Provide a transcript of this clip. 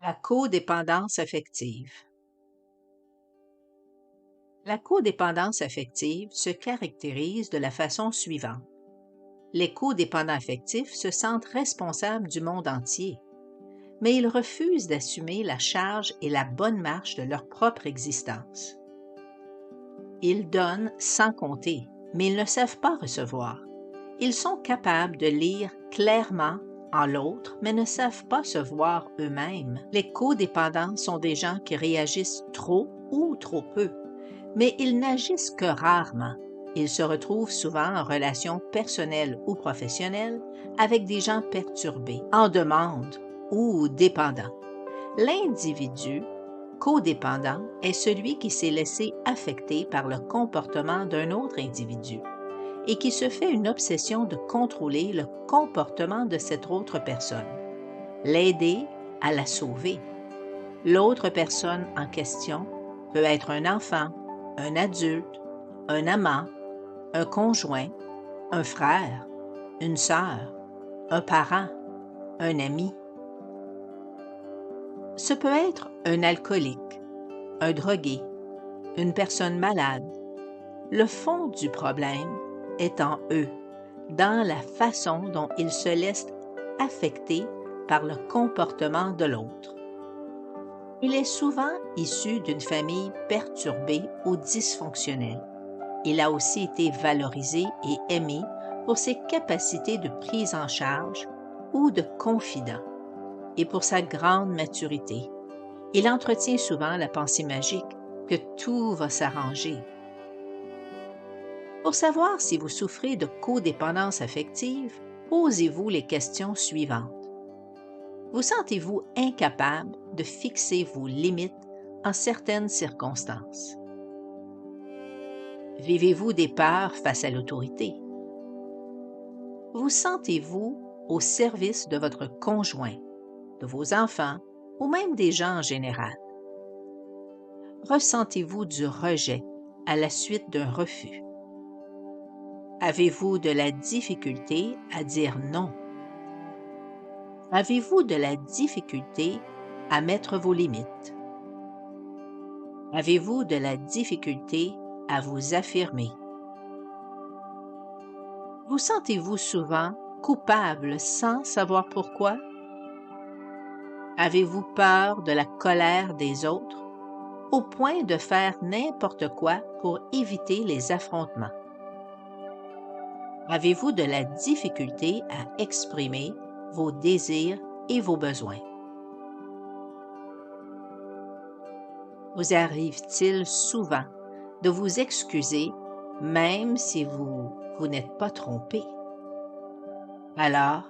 La codépendance affective. La codépendance affective se caractérise de la façon suivante. Les codépendants affectifs se sentent responsables du monde entier, mais ils refusent d'assumer la charge et la bonne marche de leur propre existence. Ils donnent sans compter, mais ils ne savent pas recevoir. Ils sont capables de lire clairement en l'autre, mais ne savent pas se voir eux-mêmes. Les codépendants sont des gens qui réagissent trop ou trop peu, mais ils n'agissent que rarement. Ils se retrouvent souvent en relation personnelle ou professionnelle avec des gens perturbés, en demande ou dépendants. L'individu codépendant est celui qui s'est laissé affecter par le comportement d'un autre individu et qui se fait une obsession de contrôler le comportement de cette autre personne, l'aider à la sauver. L'autre personne en question peut être un enfant, un adulte, un amant, un conjoint, un frère, une sœur, un parent, un ami. Ce peut être un alcoolique, un drogué, une personne malade. Le fond du problème est en eux, dans la façon dont ils se laissent affecter par le comportement de l'autre. Il est souvent issu d'une famille perturbée ou dysfonctionnelle. Il a aussi été valorisé et aimé pour ses capacités de prise en charge ou de confident et pour sa grande maturité. Il entretient souvent la pensée magique que tout va s'arranger. Pour savoir si vous souffrez de codépendance affective, posez-vous les questions suivantes. Vous sentez-vous incapable de fixer vos limites en certaines circonstances? Vivez-vous des peurs face à l'autorité? Vous sentez-vous au service de votre conjoint, de vos enfants ou même des gens en général? Ressentez-vous du rejet à la suite d'un refus? Avez-vous de la difficulté à dire non? Avez-vous de la difficulté à mettre vos limites? Avez-vous de la difficulté à vous affirmer? Vous sentez-vous souvent coupable sans savoir pourquoi? Avez-vous peur de la colère des autres au point de faire n'importe quoi pour éviter les affrontements? Avez-vous de la difficulté à exprimer vos désirs et vos besoins? Vous arrive-t-il souvent de vous excuser même si vous n'êtes pas trompé? Alors,